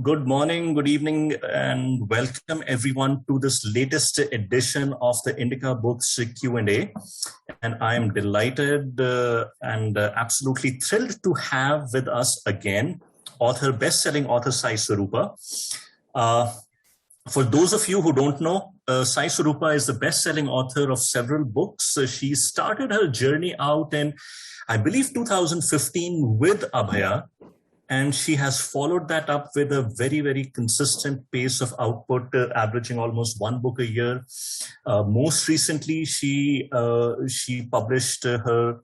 good morning, good evening, and welcome everyone to this latest edition of the Indica Books Q&A. And I am delighted and absolutely thrilled to have with us again best-selling author Saiswaroopa. For those of you who don't know, Saiswaroopa is the best-selling author of several books. She started her journey out in, I believe, 2015 with Abhaya. And she has followed that up with a very, very consistent pace of output, averaging almost one book a year. Most recently, she published her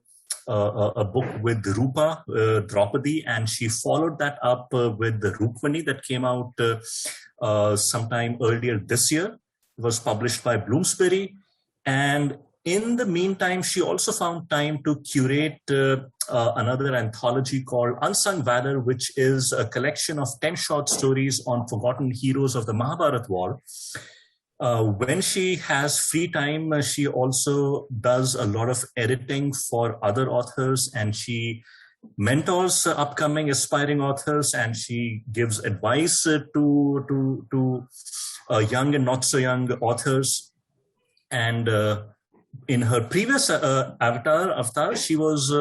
a book with Rupa, Draupadi, and she followed that up with the Rukmani that came out sometime earlier this year. It was published by Bloomsbury. And in the meantime, she also found time to curate another anthology called Unsung Valor, which is a collection of 10 short stories on forgotten heroes of the Mahabharata war. When she has free time, she also does a lot of editing for other authors, and she mentors upcoming aspiring authors, and she gives advice to young and not so young authors. And in her previous avatar, she was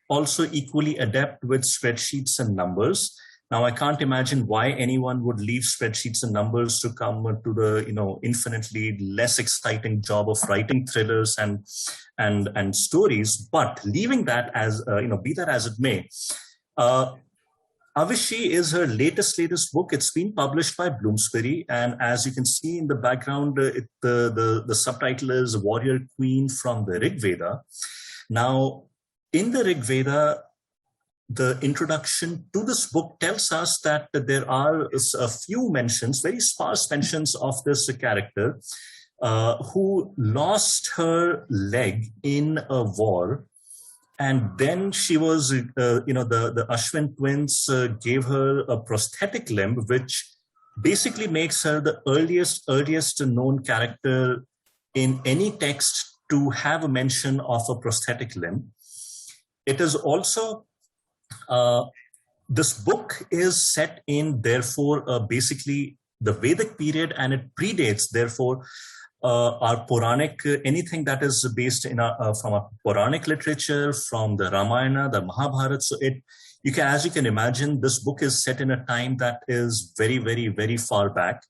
also equally adept with spreadsheets and numbers. Now, I can't imagine why anyone would leave spreadsheets and numbers to come to the infinitely less exciting job of writing thrillers and stories. But leaving that as be that as it may, Avishi is her latest book. It's been published by Bloomsbury, and as you can see in the background, the subtitle is Warrior Queen from the RigVeda. Now, in the RigVeda, the introduction to this book tells us that there are a few mentions, very sparse mentions of this character who lost her leg in a war. And then she was, the Ashwin twins gave her a prosthetic limb, which basically makes her the earliest known character in any text to have a mention of a prosthetic limb. It is also, this book is set in, therefore, basically the Vedic period, and it predates, therefore, our Puranic, anything that is based in from a Puranic literature, from the Ramayana, the Mahabharata. So as you can imagine, this book is set in a time that is very, very, very far back.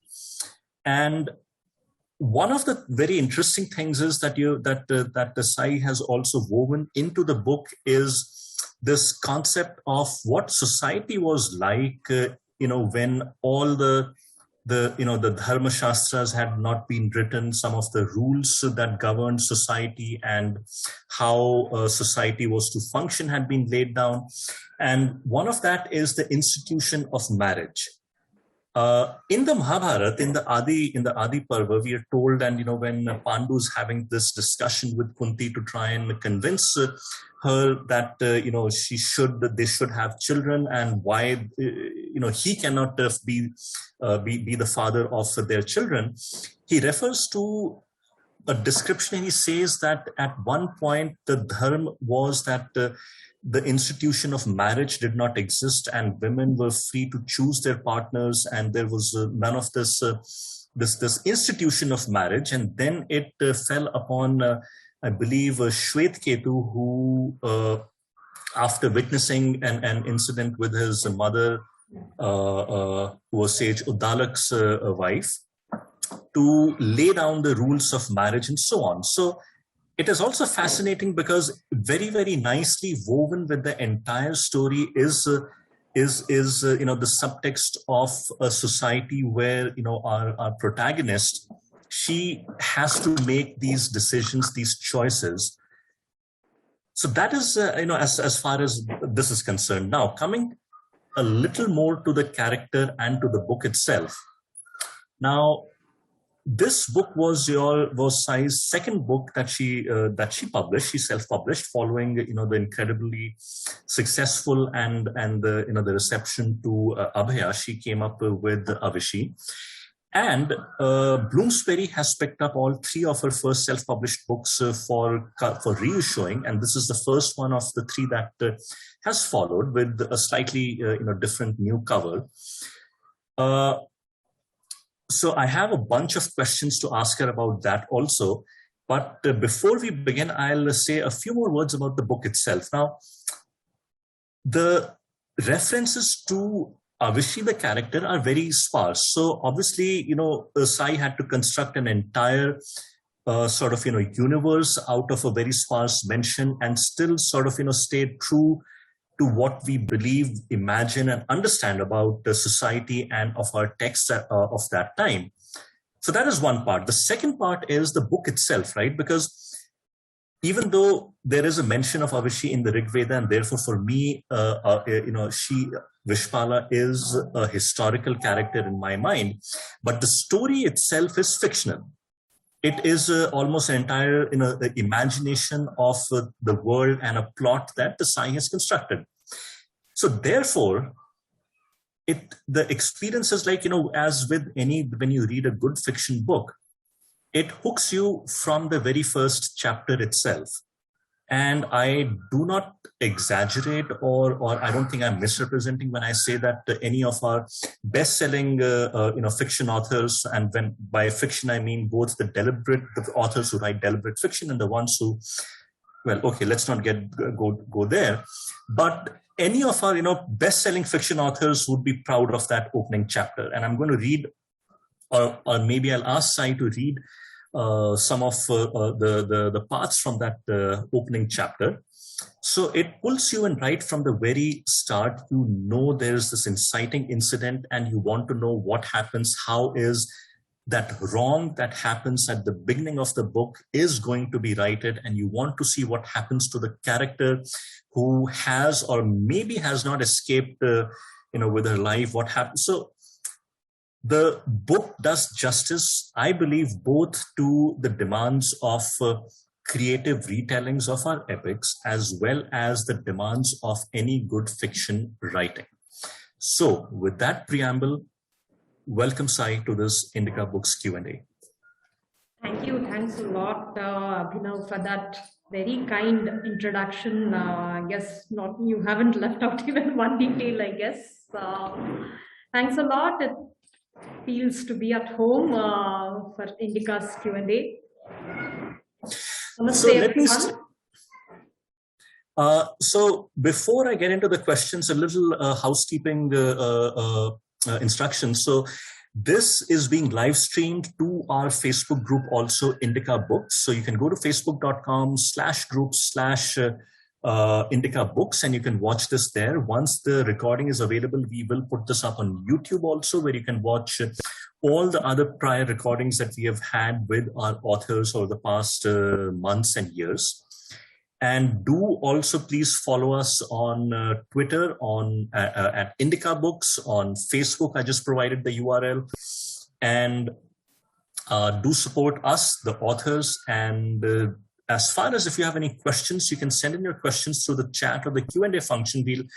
And one of the very interesting things is that the Sai has also woven into the book is this concept of what society was like, when all the Dharma Shastras had not been written, some of the rules that governed society and how society was to function had been laid down. And one of that is the institution of marriage. In the Mahabharata, in the Adi Parva, we are told, and when Pandu is having this discussion with Kunti to try and convince her that they should have children, and why he cannot be the father of their children, he refers to a description. He says that at one point the dharma was that the institution of marriage did not exist, and women were free to choose their partners, and there was none of this institution of marriage. And then it fell upon, I believe, Shwetketu, who, after witnessing an incident with his mother, who was sage Uddalak's wife, to lay down the rules of marriage and so on. So it is also fascinating because very, very nicely woven with the entire story is the subtext of a society where our protagonist, she has to make these decisions, these choices. So that is as far as this is concerned. Now, coming a little more to the character and to the book itself. Now, this book was Sai's second book that she published. She self-published, following the incredibly successful and the reception to Abhaya. She came up with Avishi, and Bloomsbury has picked up all three of her first self-published books for reissuing, and this is the first one of the three that has followed with a slightly different new cover. So I have a bunch of questions to ask her about that also. But before we begin, I'll say a few more words about the book itself. Now, the references to Avishi, the character, are very sparse. So obviously, Sai had to construct an entire sort of, universe out of a very sparse mention and still sort of, stay true to what we believe, imagine, and understand about the society and of our texts of that time. So that is one part. The second part is the book itself, right? Because even though there is a mention of Avishi in the RigVeda, and therefore for me, Vishpala is a historical character in my mind, but the story itself is fictional. It is almost an entire imagination of the world and a plot that the Sai has constructed. So therefore, the experience is like, as with when you read a good fiction book, it hooks you from the very first chapter itself. And I do not exaggerate, or I don't think I'm misrepresenting when I say that any of our best-selling, fiction authors, and by fiction I mean both the authors who write deliberate fiction and the ones who, well, okay, let's not go there, but any of our best-selling fiction authors would be proud of that opening chapter. And I'm going to read, or maybe I'll ask Sai to read some of the parts from that opening chapter. So it pulls you in right from the very start. There's this inciting incident and you want to know what happens. How is that wrong that happens at the beginning of the book is going to be righted, and you want to see what happens to the character who has or maybe has not escaped with her life, what happens. So the book does justice, I believe, both to the demands of creative retellings of our epics as well as the demands of any good fiction writing. So with that preamble, welcome Sai to this Indica Books Q&A. Thank you. Thanks a lot, Abhinav, for that very kind introduction. I guess you haven't left out even one detail, I guess. Thanks a lot. It feels to be at home for Indica's Q&A. So let me so before I get into the questions, a little housekeeping instructions. So this is being live streamed to our Facebook group, also Indica Books. So you can go to facebook.com/group/Indica Books, and you can watch this there. Once the recording is available, we will put this up on YouTube also, where you can watch all the other prior recordings that we have had with our authors over the past months and years. And do also please follow us on Twitter at Indica Books, on Facebook. I just provided the URL, and do support us, the authors. And as far as if you have any questions, you can send in your questions through the chat or the Q&A function. We'll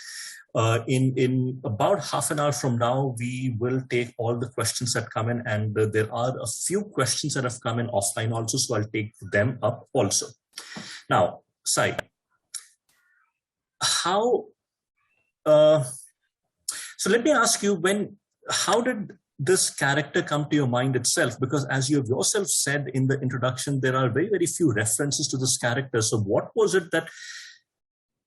in about half an hour from now, we will take all the questions that come in, and there are a few questions that have come in offline also, so I'll take them up also. Now, Sai, so let me ask you, how did this character come to your mind itself? Because as you have yourself said in the introduction, there are very, very few references to this character. So what was it that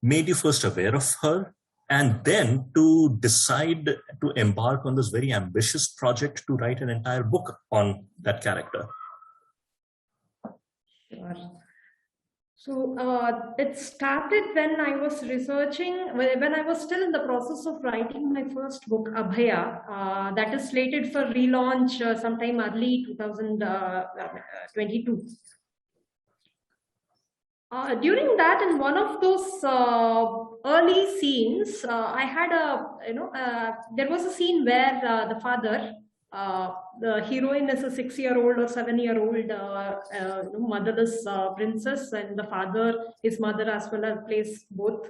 made you first aware of her, and then to decide to embark on this very ambitious project to write an entire book on that character? Sure. So it started when I was researching, when I was still in the process of writing my first book, Abhaya, that is slated for relaunch sometime early 2022. During that, in one of those early scenes, I had there was a scene where the father, the heroine is a 6-year-old or 7-year-old motherless princess, and the father, his mother as well as plays both,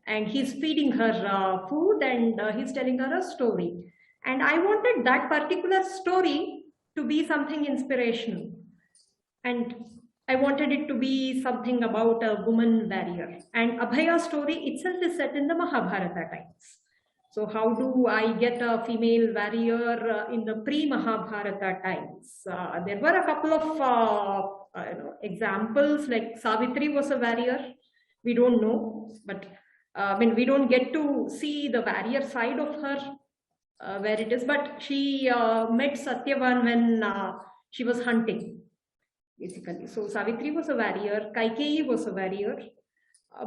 and he's feeding her food, and he's telling her a story. And I wanted that particular story to be something inspirational, and I wanted it to be something about a woman warrior. And Abhaya's story itself is set in the Mahabharata times. So how do I get a female warrior in the pre-Mahabharata times? There were a couple of examples, like Savitri was a warrior. We don't know, but we don't get to see the warrior side of her where it is. But she met Satyavan when she was hunting, basically. So Savitri was a warrior. Kaikeyi was a warrior.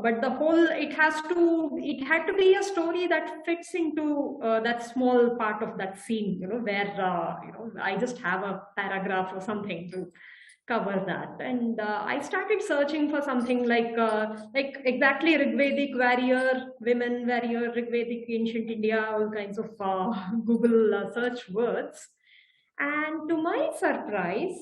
But the whole, it had to be a story that fits into that small part of that scene, where I just have a paragraph or something to cover that. And I started searching for something like exactly Rigvedic warrior, women warrior, Rigvedic ancient India, all kinds of Google search words. And to my surprise,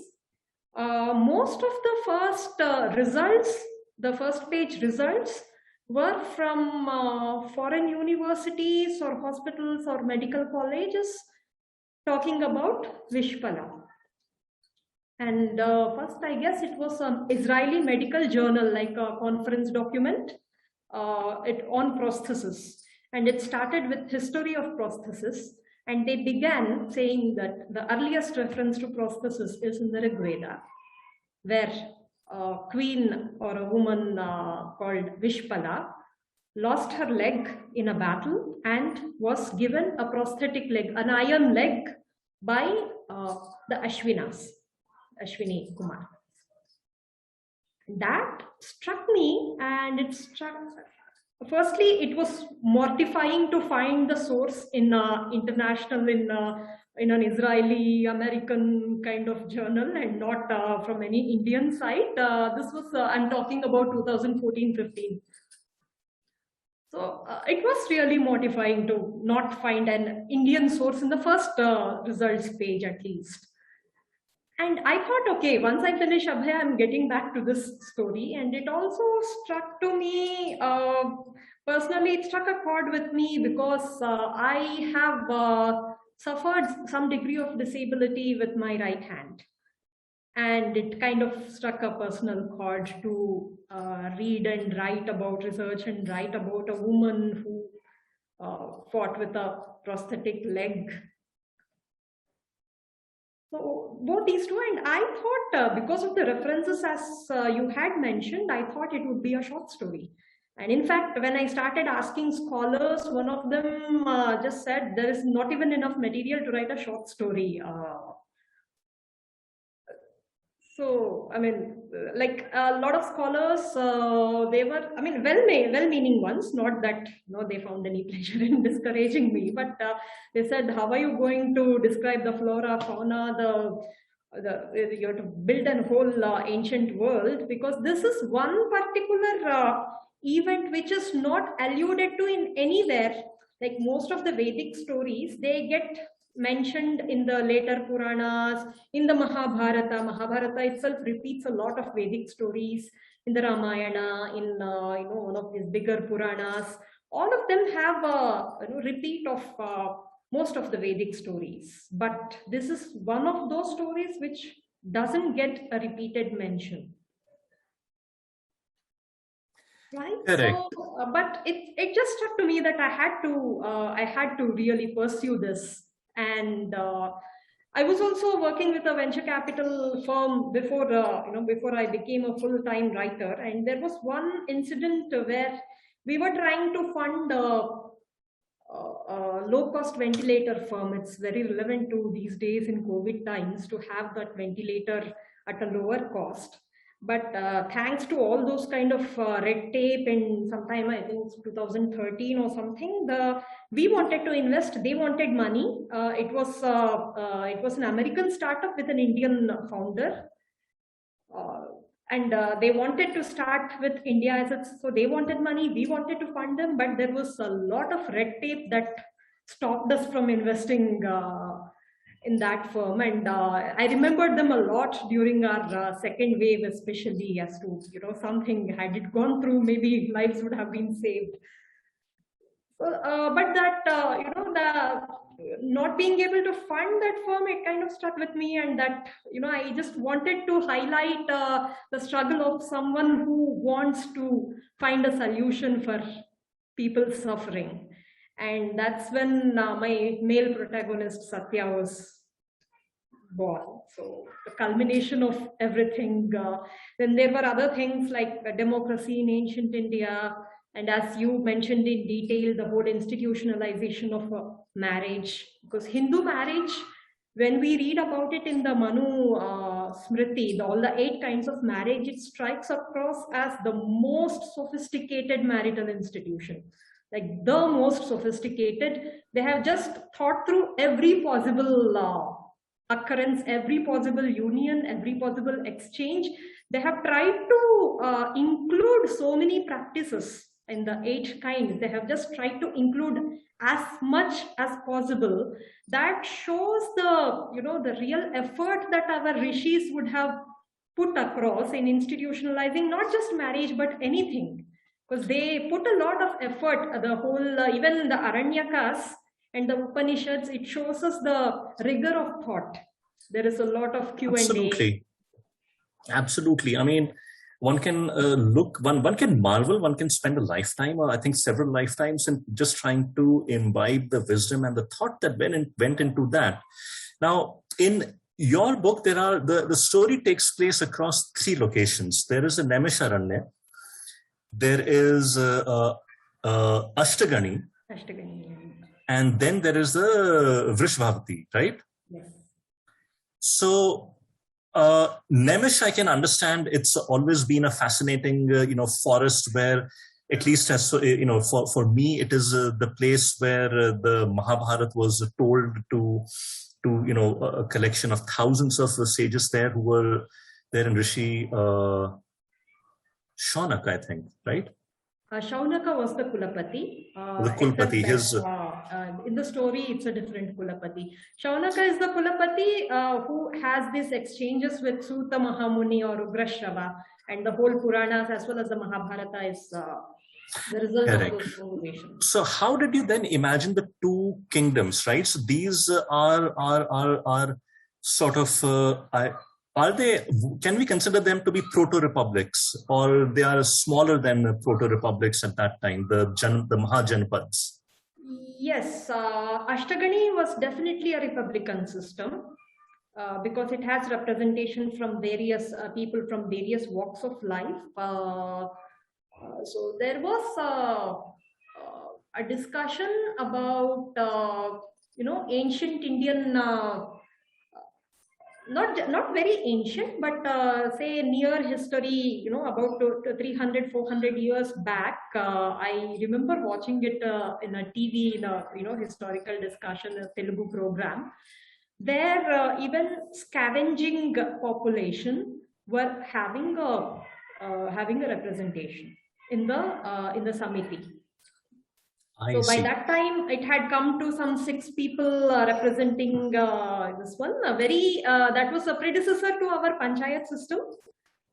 most of the first results, the first page results, were from foreign universities or hospitals or medical colleges talking about Vishpala. And first, I guess it was an Israeli medical journal, like a conference document on prosthesis. And it started with history of prosthesis. And they began saying that the earliest reference to prosthesis is in the RigVeda, where a queen or a woman called Vishpala lost her leg in a battle and was given a prosthetic leg, an iron leg, by the Ashwini Kumar. That struck me, and it struck. Firstly, it was mortifying to find the source in international, in an Israeli American kind of journal, and not from any Indian site. This was, I'm talking about 2014-15. So it was really mortifying to not find an Indian source in the first results page, at least. And I thought, okay, once I finish Abhay, I'm getting back to this story. And it also struck to me, personally, it struck a chord with me because I have suffered some degree of disability with my right hand. And it kind of struck a personal chord to read and write about research and write about a woman who fought with a prosthetic leg. So both these two, and I thought because of the references as you had mentioned, I thought it would be a short story. And in fact, when I started asking scholars, one of them just said there is not even enough material to write a short story. So, I mean, like a lot of scholars, they were, I mean, well-meaning ones, not that they found any pleasure in discouraging me, but they said, how are you going to describe the flora, fauna, you have to build a whole ancient world, because this is one particular event which is not alluded to in anywhere. Like most of the Vedic stories, they get mentioned in the later Puranas, in the Mahabharata. Mahabharata itself repeats a lot of Vedic stories, in the Ramayana, in one of these bigger Puranas. All of them have a repeat of most of the Vedic stories. But this is one of those stories which doesn't get a repeated mention. Right. Correct. So, but it just struck to me that I had to really pursue this. And I was also working with a venture capital firm before I became a full-time writer. And there was one incident where we were trying to fund a low-cost ventilator firm. It's very relevant to these days in COVID times to have that ventilator at a lower cost. But thanks to all those kind of red tape, and sometime I think it's 2013 or something, we wanted to invest. They wanted money. It was an American startup with an Indian founder, and they wanted to start with India assets. So they wanted money. We wanted to fund them, but there was a lot of red tape that stopped us from investing in that firm. And I remembered them a lot during our second wave, especially, as to, something, had it gone through, maybe lives would have been saved. But that, the not being able to fund that firm, it kind of stuck with me. And that, I just wanted to highlight the struggle of someone who wants to find a solution for people suffering. And that's when my male protagonist Satya was born. So the culmination of everything. Then there were other things like democracy in ancient India, and as you mentioned in detail, the whole institutionalization of marriage. Because Hindu marriage, when we read about it in the Manu Smriti, all the 8 kinds of marriage, it strikes across as the most sophisticated marital institution. Like the most sophisticated. They have just thought through every possible occurrence, every possible union, every possible exchange. They have tried to include so many practices in the 8 kinds. They have just tried to include as much as possible. That shows the, the real effort that our rishis would have put across in institutionalizing not just marriage but anything, because they put a lot of effort. The whole even the Aranyakas and the Upanishads, it shows us the rigor of thought. There is a lot of Q&A. Absolutely. I mean, one can one can marvel, one can spend a lifetime, or I think several lifetimes, in just trying to imbibe the wisdom and the thought that went into that. Now, in your book, the story takes place across 3 locations. There is a Naimisharanya, there is Ashtagani, and then there is the Vrishbhavati, right? Yes. So, Nemish, I can understand. It's always been a fascinating, forest where, at least as for me, it is the place where the Mahabharata was told to a collection of thousands of sages there who were there in Rishi Shaunaka, I think, right? Shaunaka was the Kulapati. The Kulapati. In the story, it's a different Kulapati. Shaunaka is the Kulapati who has these exchanges with Suta Mahamuni or Ugrashrava, and the whole Puranas as well as the Mahabharata is the result of those conversations. So how did you then imagine the 2 kingdoms, right? So these are sort of can we consider them to be proto-republics, or they are smaller than proto-republics at that time, the Mahajanpads? Yes, Ashtagani was definitely a republican system because it has representation from various people from various walks of life. So there was a discussion about ancient Indian. Not very ancient, but say near history, about 300, 400 years back. I remember watching it in a TV, in a historical discussion, a Telugu program. There, even scavenging population were having a representation in the Samiti. So by that time, it had come to some 6 people representing this one. That was a predecessor to our panchayat system,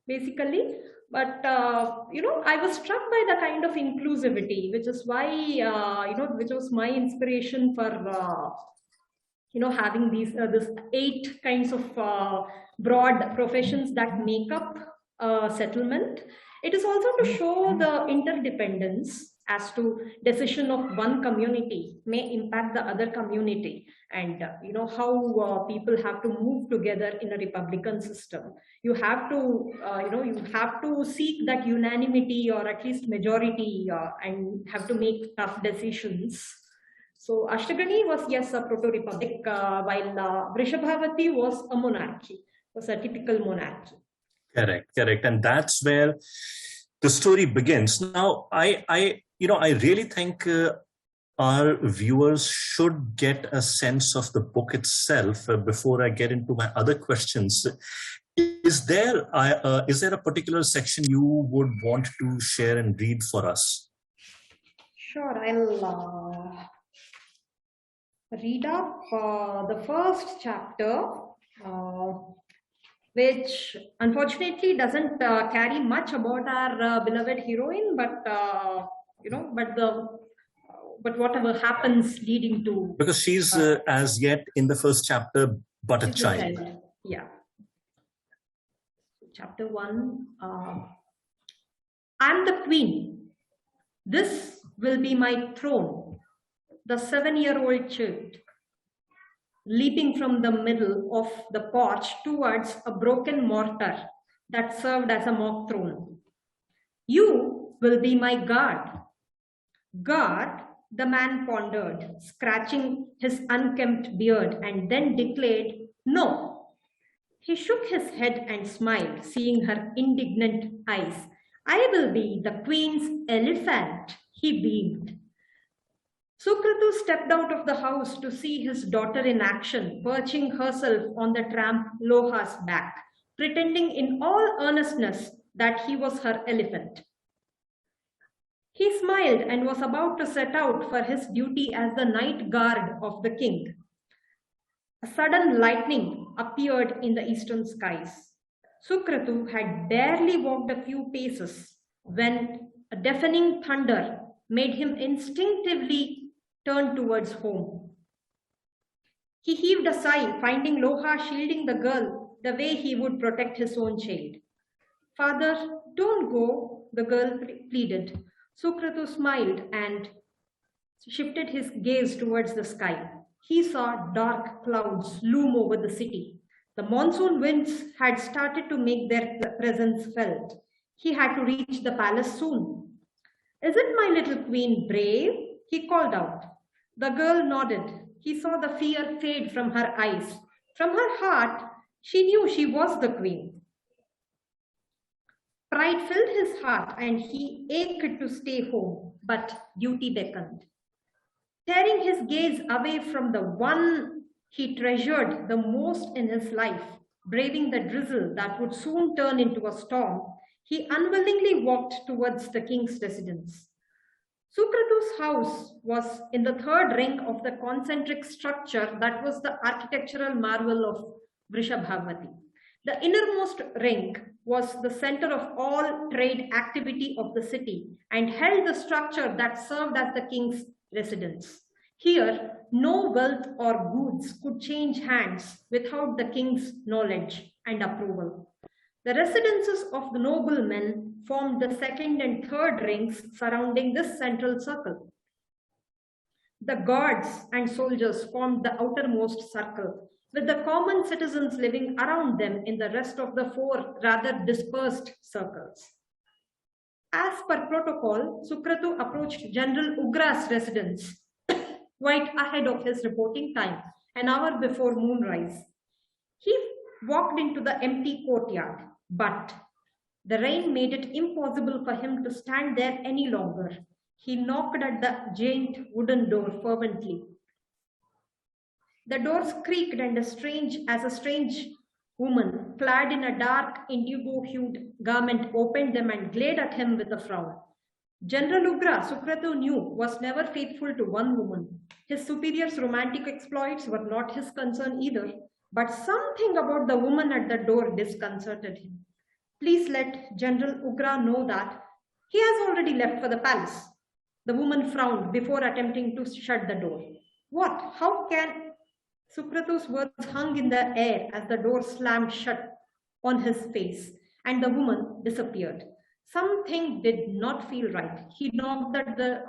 basically. But I was struck by the kind of inclusivity, which is why which was my inspiration for having these this 8 kinds of broad professions that make up settlement. It is also to show the interdependence as to decision of one community may impact the other community, and how people have to move together in a republican system. You have to you have to seek that unanimity or at least majority and have to make tough decisions. So Ashtagani was, yes, a proto-republic, while Vrishabhavati was a monarchy, was a typical monarchy. Correct. And that's where the story begins. Now, I really think our viewers should get a sense of the book itself before I get into my other questions. Is there a particular section you would want to share and read for us? Sure, I'll read up the first chapter, which unfortunately doesn't carry much about our beloved heroine, but but whatever happens leading to, because she's as yet in the first chapter but a child. Yeah. Chapter 1. I'm the queen. This will be my throne. the 7-year-old child, leaping from the middle of the porch towards a broken mortar that served as a mock throne. "You will be my guard." "Guard?" the man pondered, scratching his unkempt beard, and then declared, "No." He shook his head and smiled, seeing her indignant eyes. "I will be the queen's elephant," he beamed. Sukratu stepped out of the house to see his daughter in action, perching herself on the tramp Loha's back, pretending in all earnestness that he was her elephant. He smiled and was about to set out for his duty as the night guard of the king. A sudden lightning appeared in the eastern skies. Sukratu had barely walked a few paces when a deafening thunder made him instinctively turn towards home. He heaved a sigh, finding Loha shielding the girl the way he would protect his own child. "Father, don't go," the girl pleaded. Sukratu smiled and shifted his gaze towards the sky. He saw dark clouds loom over the city. The monsoon winds had started to make their presence felt. He had to reach the palace soon. "Isn't my little queen brave?" he called out. The girl nodded. He saw the fear fade from her eyes. From her heart, she knew she was the queen. Pride filled his heart and he ached to stay home, but duty beckoned. Tearing his gaze away from the one he treasured the most in his life, braving the drizzle that would soon turn into a storm, he unwillingly walked towards the king's residence. Sukratu's house was in the third ring of the concentric structure that was the architectural marvel of Vrishabhavati. The innermost ring was the center of all trade activity of the city and held the structure that served as the king's residence. Here, no wealth or goods could change hands without the king's knowledge and approval. The residences of the noblemen formed the second and third rings surrounding this central circle. The guards and soldiers formed the outermost circle, with the common citizens living around them in the rest of the four rather dispersed circles. As per protocol, Sukratu approached General Ugra's residence quite ahead of his reporting time, an hour before moonrise. He walked into the empty courtyard, but the rain made it impossible for him to stand there any longer. He knocked at the giant wooden door fervently. The doors creaked and a strange woman, clad in a dark indigo-hued garment, opened them and glared at him with a frown. General Ugra, Sukratu knew, was never faithful to one woman. His superior's romantic exploits were not his concern either, but something about the woman at the door disconcerted him. "Please let General Ugra know that he has already left for the palace." The woman frowned before attempting to shut the door. "What? How can..." Sukratu's words hung in the air as the door slammed shut on his face and the woman disappeared. Something did not feel right. He knocked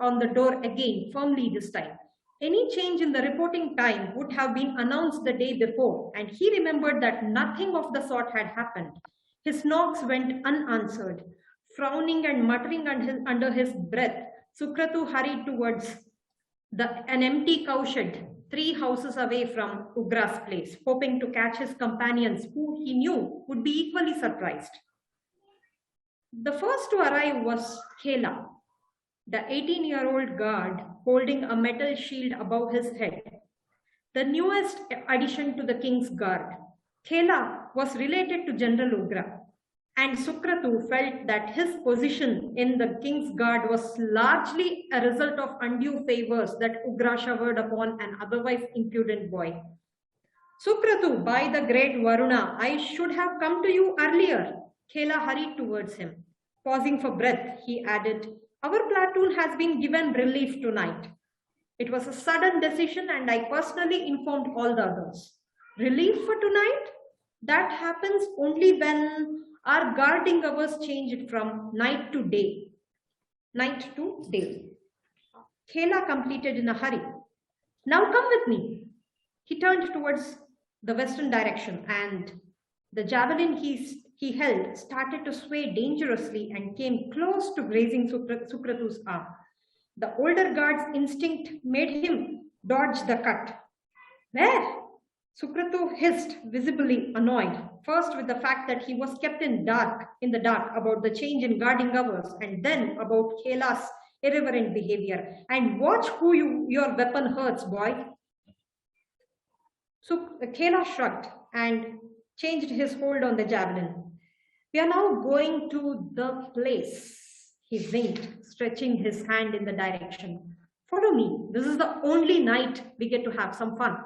on the door again, firmly this time. Any change in the reporting time would have been announced the day before, and he remembered that nothing of the sort had happened. His knocks went unanswered. Frowning and muttering under his breath, Sukratu hurried towards an empty cowshed 3 houses away from Ugra's place, hoping to catch his companions, who he knew would be equally surprised. The first to arrive was Khela, the 18-year-old guard holding a metal shield above his head, the newest addition to the king's guard. Khela was related to General Ugra, and Sukratu felt that his position in the king's guard was largely a result of undue favors that Ugra showered upon an otherwise impudent boy. "Sukratu, by the great Varuna, I should have come to you earlier." Khela hurried towards him. Pausing for breath, he added, "Our platoon has been given relief tonight. It was a sudden decision and I personally informed all the others." "Relief for tonight?" "That happens only when our guarding hours changed from night to day." "Night to day," Khela completed in a hurry. Now come with me. He turned towards the western direction, and the javelin he held started to sway dangerously and came close to grazing Sukratu's arm. The older guard's instinct made him dodge the cut. Where? Sukratu hissed, visibly annoyed, first with the fact that he was kept in the dark about the change in guarding hours, and then about Kela's irreverent behavior. And watch who your weapon hurts, boy. So Kela shrugged and changed his hold on the javelin. We are now going to the place. He winked, stretching his hand in the direction. Follow me. This is the only night we get to have some fun.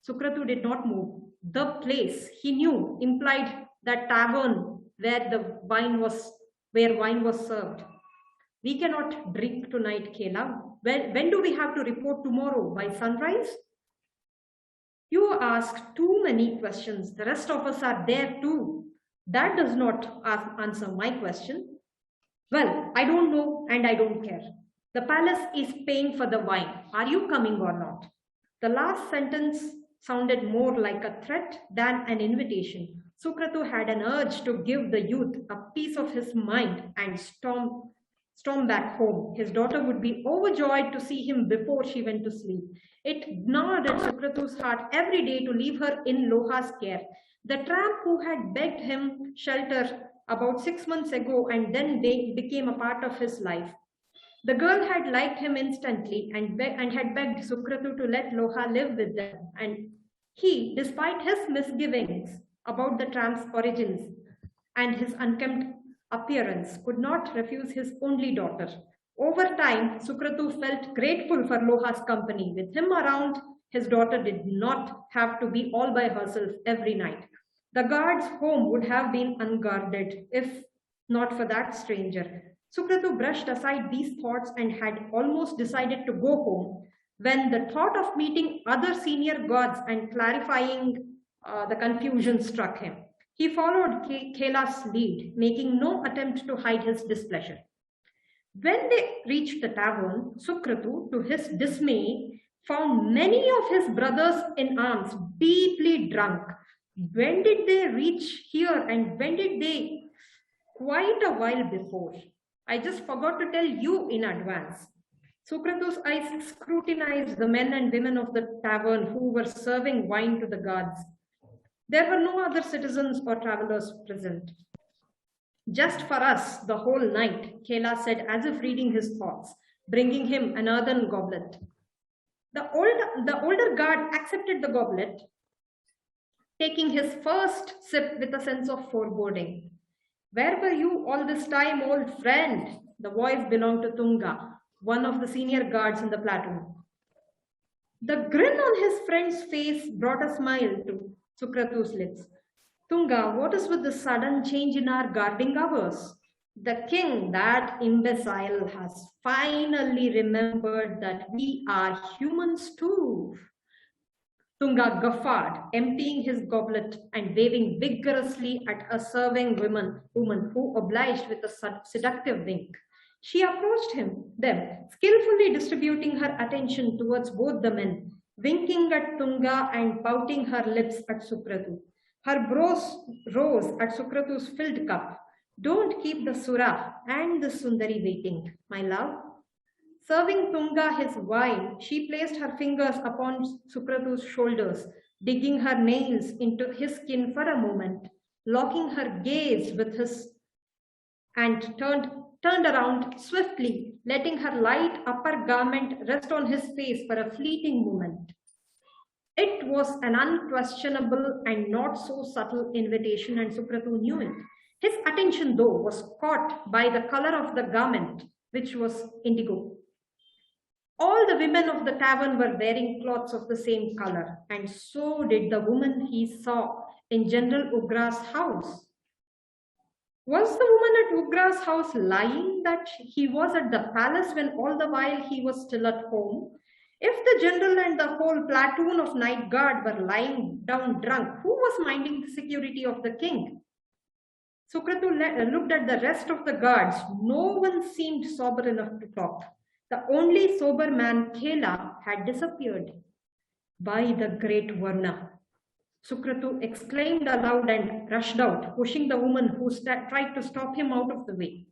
Sukratu did not move. The place, he knew, implied that tavern where wine was served. We cannot drink tonight, Kela. When do we have to report tomorrow? By sunrise? You ask too many questions. The rest of us are there too. That does not answer my question. Well, I don't know and I don't care. The palace is paying for the wine. Are you coming or not? The last sentence sounded more like a threat than an invitation. Sukratu had an urge to give the youth a piece of his mind and storm back home. His daughter would be overjoyed to see him before she went to sleep. It gnawed at Sukratu's heart every day to leave her in Loha's care. The tramp who had begged him shelter about 6 months ago and then became a part of his life. The girl had liked him instantly and had begged Sukratu to let Loha live with them. And he, despite his misgivings about the tramp's origins and his unkempt appearance, could not refuse his only daughter. Over time, Sukratu felt grateful for Loha's company. With him around, his daughter did not have to be all by herself every night. The guard's home would have been unguarded if not for that stranger. Sukratu brushed aside these thoughts and had almost decided to go home when the thought of meeting other senior gods and clarifying the confusion struck him. He followed Kela's lead, making no attempt to hide his displeasure. When they reached the tavern, Sukratu, to his dismay, found many of his brothers in arms, deeply drunk. When did they reach here and when did they? Quite a while before. I just forgot to tell you in advance. Sukratu's eyes scrutinized the men and women of the tavern who were serving wine to the guards. There were no other citizens or travelers present. Just for us, the whole night, Kela said as if reading his thoughts, bringing him an earthen goblet. The older guard accepted the goblet, taking his first sip with a sense of foreboding. Where were you all this time, old friend? The voice belonged to Tunga, one of the senior guards in the platoon. The grin on his friend's face brought a smile to Sukratu's lips. Tunga, what is with the sudden change in our guarding hours? The king, that imbecile, has finally remembered that we are humans too. Tunga guffawed, emptying his goblet and waving vigorously at a serving woman who obliged with a seductive wink. She approached them, skillfully distributing her attention towards both the men, winking at Tunga and pouting her lips at Sukratu. Her brows rose at Sukratu's filled cup. Don't keep the Sura and the Sundari waiting, my love. Serving Tunga his wine, she placed her fingers upon Sukratu's shoulders, digging her nails into his skin for a moment, locking her gaze with his, and turned around swiftly, letting her light upper garment rest on his face for a fleeting moment. It was an unquestionable and not so subtle invitation, and Sukratu knew it. His attention, though, was caught by the color of the garment, which was indigo. All the women of the tavern were wearing cloths of the same color, and so did the woman he saw in General Ugra's house. Was the woman at Ugra's house lying that he was at the palace when all the while he was still at home? If the general and the whole platoon of night guard were lying down drunk, who was minding the security of the king? Sukratu looked at the rest of the guards. No one seemed sober enough to talk. The only sober man, Kela, had disappeared. by the great Varna. Sukratu exclaimed aloud and rushed out, pushing the woman who tried to stop him out of the way.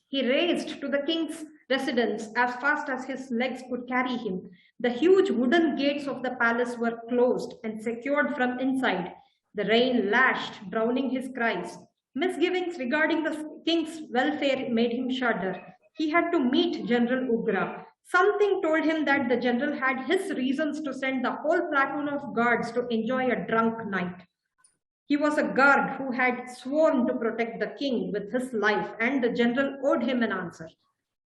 He raced to the king's residence as fast as his legs could carry him. The huge wooden gates of the palace were closed and secured from inside. The rain lashed, drowning his cries. Misgivings regarding the king's welfare made him shudder. He had to meet General Ugra. Something told him that the general had his reasons to send the whole platoon of guards to enjoy a drunk night. He was a guard who had sworn to protect the king with his life, and the general owed him an answer.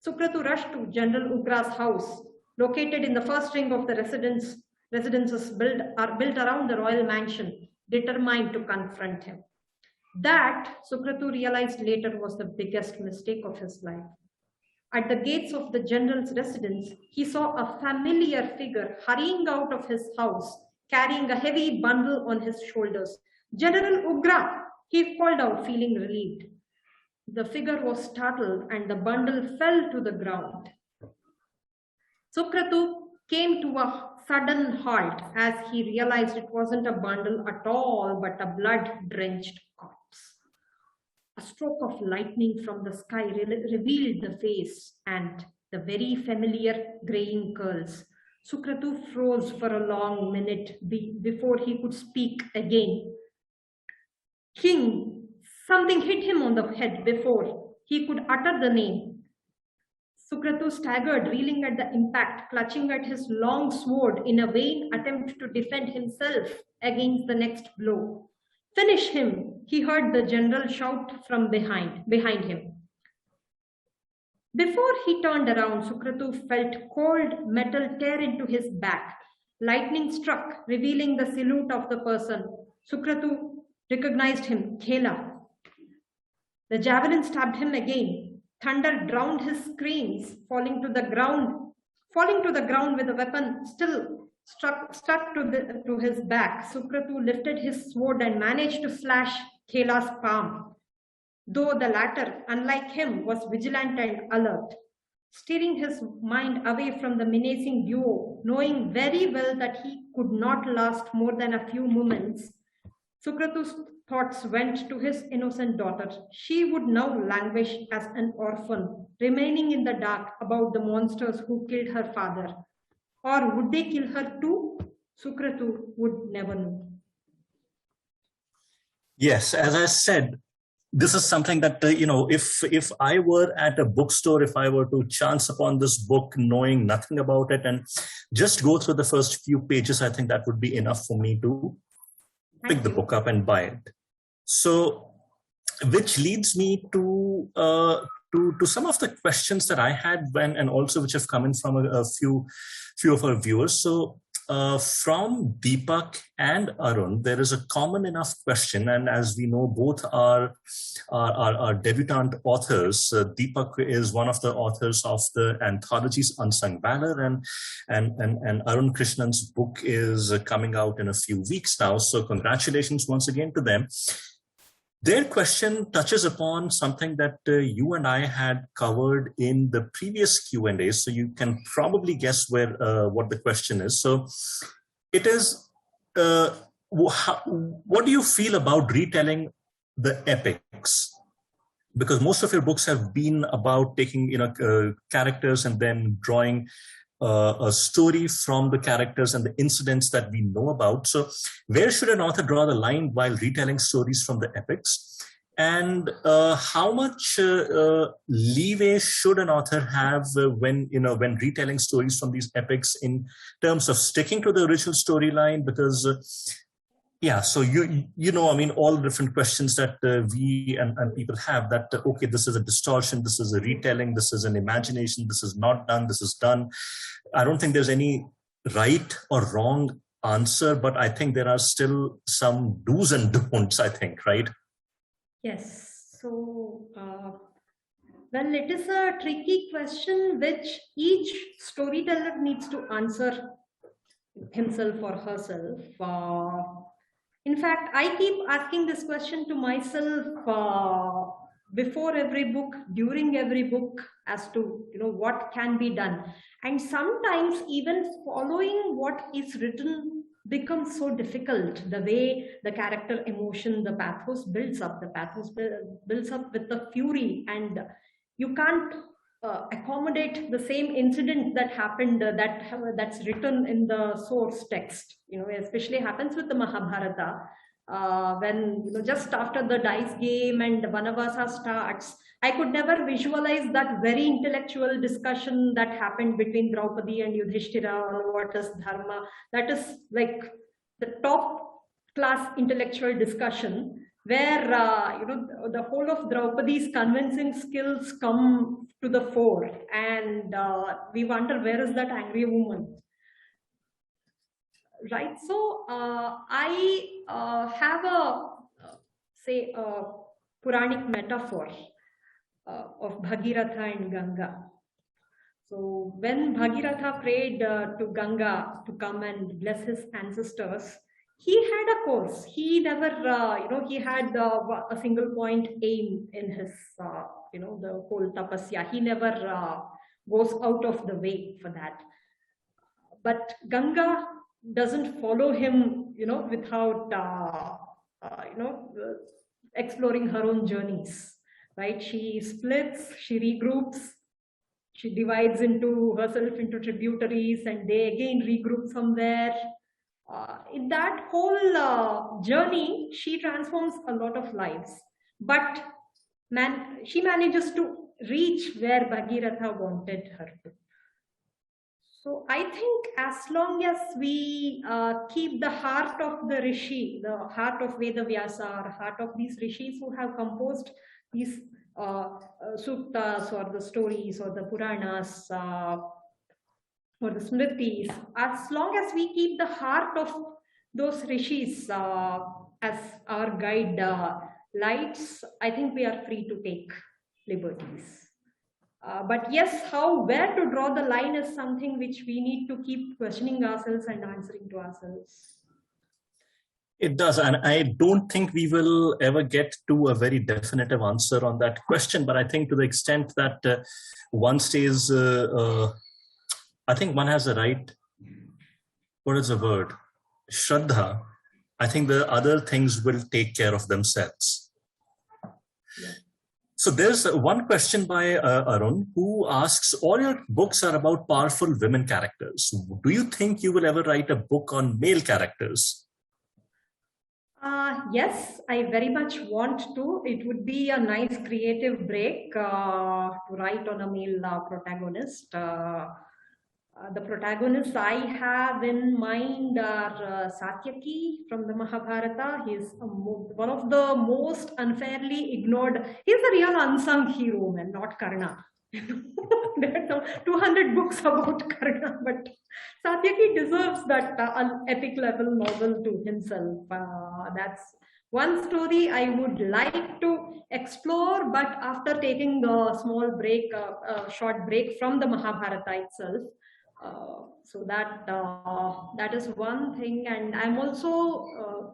Sukratu rushed to General Ugra's house, located in the first ring of the residences built around the royal mansion, determined to confront him. That, Sukratu realized later, was the biggest mistake of his life. At the gates of the general's residence, he saw a familiar figure hurrying out of his house, carrying a heavy bundle on his shoulders. General Ugra, he called out, feeling relieved. The figure was startled and the bundle fell to the ground. Sukratu came to a sudden halt as he realized it wasn't a bundle at all, but a blood-drenched corpse. A stroke of lightning from the sky revealed the face and the very familiar graying curls. Sukratu froze for a long minute before he could speak again. King, something hit him on the head before he could utter the name. Sukratu staggered, reeling at the impact, clutching at his long sword in a vain attempt to defend himself against the next blow. Finish him, he heard the general shout from behind him. Before he turned around, Sukratu felt cold metal tear into his back. Lightning struck, revealing the silhouette of the person. Sukratu recognized him, Khela. The javelin stabbed him again. Thunder drowned his screams, falling to the ground with the weapon still stuck to his back. Sukratu lifted his sword and managed to slash Khela's palm, though the latter, unlike him, was vigilant and alert, steering his mind away from the menacing duo, knowing very well that he could not last more than a few moments. Sukratu's thoughts went to his innocent daughter. She would now languish as an orphan, remaining in the dark about the monsters who killed her father. Or would they kill her too? Sukratu would never know. Yes, as I said, this is something that, if I were at a bookstore, if I were to chance upon this book, knowing nothing about it, and just go through the first few pages, I think that would be enough for me to pick the book up and buy it. So, which leads me to some of the questions that I had and also which have come in from a few of our viewers. So, from Deepak and Arun, there is a common enough question, and as we know, both are debutante authors. Deepak is one of the authors of the anthologies Unsung Valor, and Arun Krishnan's book is coming out in a few weeks now. So congratulations once again to them. Their question touches upon something that you and I had covered in the previous Q&A, so you can probably guess what the question is. So it is, what do you feel about retelling the epics? Because most of your books have been about taking characters and then drawing a story from the characters and the incidents that we know about. So where should an author draw the line while retelling stories from the epics? And how much leeway should an author have when retelling stories from these epics in terms of sticking to the original storyline? Because so all the different questions that we and people have, that okay, this is a distortion, this is a retelling, this is an imagination, this is not done, this is done. I don't think there's any right or wrong answer, but I think there are still some do's and don'ts, I think, right? Yes. So, well, it is a tricky question which each storyteller needs to answer himself or herself. In fact, I keep asking this question to myself before every book, during every book, as to what can be done. And sometimes even following what is written becomes so difficult. The way the character emotion, the pathos builds up, builds up with the fury, and you can't accommodate the same incident that happened, that's written in the source text. Especially happens with the Mahabharata, when just after the dice game and Vanavasa starts, I could never visualize that very intellectual discussion that happened between Draupadi and Yudhishthira on what is dharma. That is like the top class intellectual discussion, where the whole of Draupadi's convincing skills come to the fore, and we wonder, where is that angry woman? Right. So I have a Puranic metaphor of Bhagiratha and Ganga. So when Bhagiratha prayed to Ganga to come and bless his ancestors, he had a course. He never, he had a single point aim in his, the whole tapasya. He never goes out of the way for that. But Ganga doesn't follow him, without, exploring her own journeys, right? She splits, she regroups, she divides herself into tributaries, and they again regroup somewhere. In that whole journey, she transforms a lot of lives, but she manages to reach where Bhagiratha wanted her to. So I think as long as we keep the heart of the Rishi, the heart of Veda Vyasa, or heart of these Rishis who have composed these suktas or the stories or the Puranas or the Smritis, as long as we keep the heart of those Rishis as our guide lights, I think we are free to take liberties. But yes, where to draw the line is something which we need to keep questioning ourselves and answering to ourselves. It does, and I don't think we will ever get to a very definitive answer on that question, but I think to the extent that one stays, I think one has a right, what is the word? Shraddha. I think the other things will take care of themselves. Yeah. So there's one question by Arun, who asks, all your books are about powerful women characters. Do you think you will ever write a book on male characters? Yes, I very much want to. It would be a nice creative break to write on a male protagonist. The protagonists I have in mind are Satyaki from the Mahabharata. He's one of the most unfairly ignored. He's a real unsung hero, man, not Karna. There are 200 books about Karna, but Satyaki deserves that epic level novel to himself. That's one story I would like to explore, but after taking a small break, a short break from the Mahabharata itself. So that is one thing, and I'm also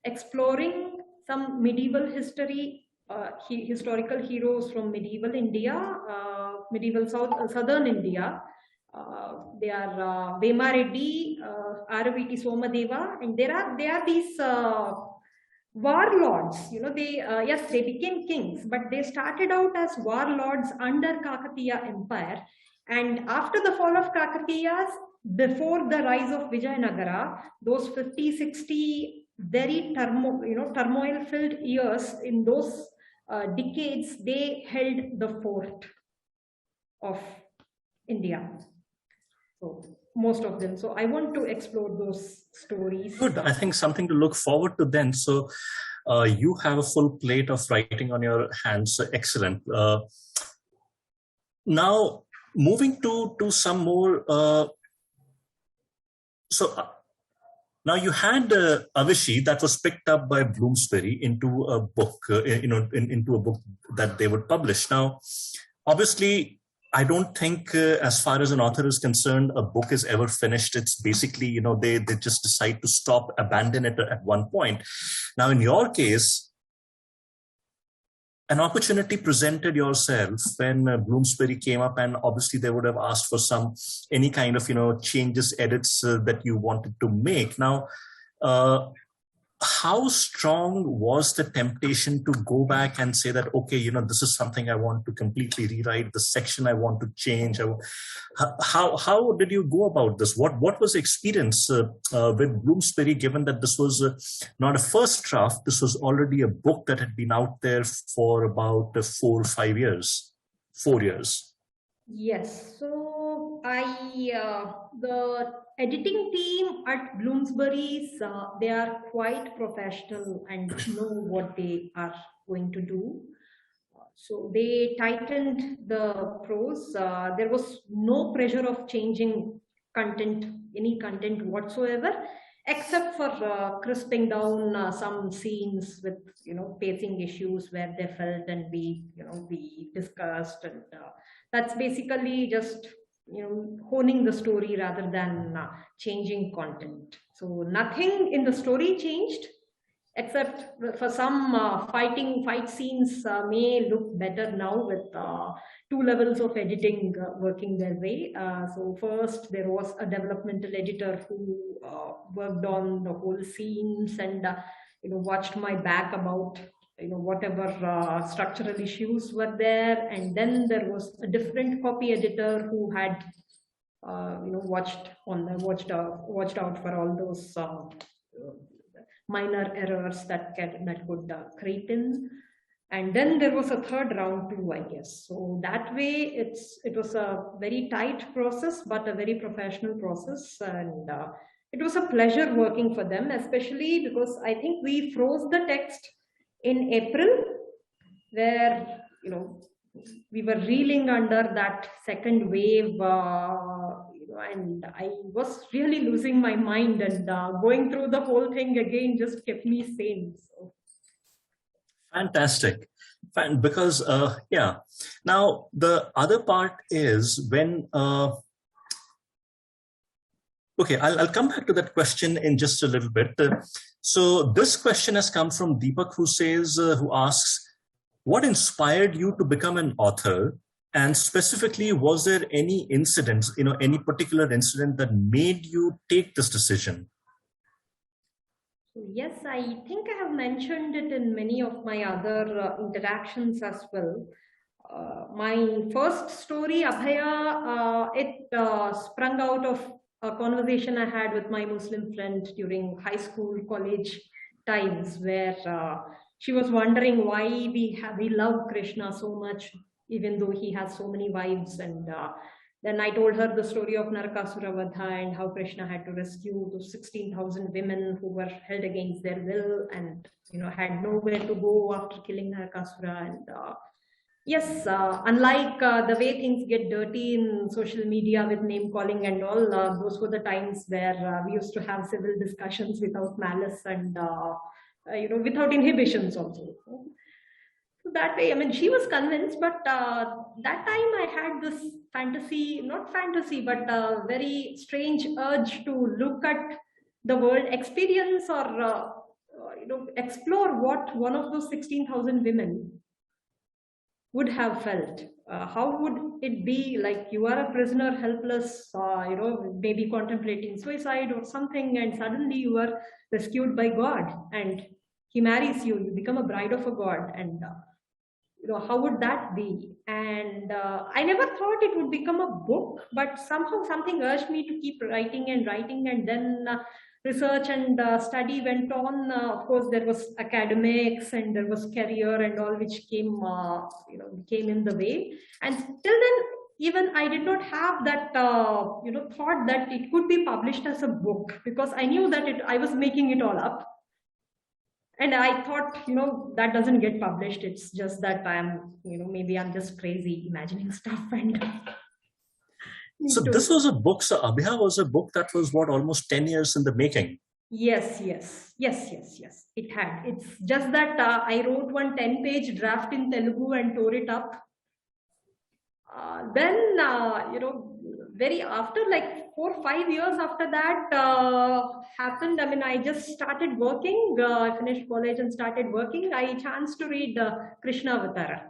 exploring some medieval history, historical heroes from medieval India, medieval southern India. They are Vema Reddy, Araviti Somadeva, and they are these warlords. Yes, they became kings, but they started out as warlords under Kakatiya Empire. And after the fall of Kakatiyas, before the rise of Vijayanagara, those 50, 60 very turmoil-filled years, in those decades, they held the fort of India. So most of them. So I want to explore those stories. Good. I think something to look forward to then. So you have a full plate of writing on your hands. Excellent. Now, moving to some more, now you had Avishi that was picked up by Bloomsbury into a book, into a book that they would publish. Now, obviously, I don't think, as far as an author is concerned, a book is ever finished. It's basically, they just decide to stop, abandon it at one point. Now, in your case, an opportunity presented yourself when Bloomsbury came up, and obviously they would have asked for any kind of, changes, edits that you wanted to make. Now, how strong was the temptation to go back and say that, okay, this is something I want to completely rewrite, the section I want to change? How did you go about this? What was the experience with Bloomsbury, given that this was not a first draft, this was already a book that had been out there for about 4 or 5 years, 4 years? Yes, so the editing team at Bloomsbury's, they are quite professional and know what they are going to do. So they tightened the prose. There was no pressure of changing content, any content whatsoever, except for crisping down some scenes with, pacing issues where they felt, and we discussed, and that's basically just honing the story rather than changing content. So nothing in the story changed, except for some fight scenes may look better now with 2 levels of editing working their way. So first there was a developmental editor who worked on the whole scenes and watched my back about whatever structural issues were there, and then there was a different copy editor who had watched out for all those minor errors that could creep in. And then there was a third round too, I guess. So that way it was a very tight process, but a very professional process, and it was a pleasure working for them, especially because I think we froze the text in April, where we were reeling under that second wave, and I was really losing my mind, and going through the whole thing again just kept me sane. So. Fantastic. Because, yeah. Now, the other part is when, okay, I'll come back to that question in just a little bit. So this question has come from Deepak, who asks, what inspired you to become an author? And specifically, was there any incident, any particular incident that made you take this decision? Yes, I think I have mentioned it in many of my other interactions as well. My first story, Abhaya, it sprung out of a conversation I had with my Muslim friend during high school, college times, where she was wondering why we love Krishna so much, even though he has so many wives. And then I told her the story of Narakasura Vadha and how Krishna had to rescue those 16,000 women who were held against their will and had nowhere to go after killing Narakasura. And yes, unlike the way things get dirty in social media with name calling and all, those were the times where we used to have civil discussions without malice and without inhibitions also. So that way, I mean, she was convinced, but that time I had this not fantasy, but a very strange urge to look at the world, experience, or explore what one of those 16,000 women would have felt. How would it be like you are a prisoner, helpless, maybe contemplating suicide or something, and suddenly you are rescued by God and he marries you, you become a bride of a god, and how would that be? And I never thought it would become a book, but somehow something urged me to keep writing, and then research and study went on. Of course, there was academics and there was career and all, which came in the way. And till then, even I did not have that thought that it could be published as a book, because I knew that I was making it all up. And I thought, that doesn't get published. It's just that maybe I'm just crazy imagining stuff. And so this was a book. So Abhya was a book that was almost 10 years in the making. Yes. It had. It's just that I wrote one 10-page draft in Telugu and tore it up. Then, very after like 4 or 5 years after that happened, I mean, I just started working. I finished college and started working. I chanced to read Krishna Avatara.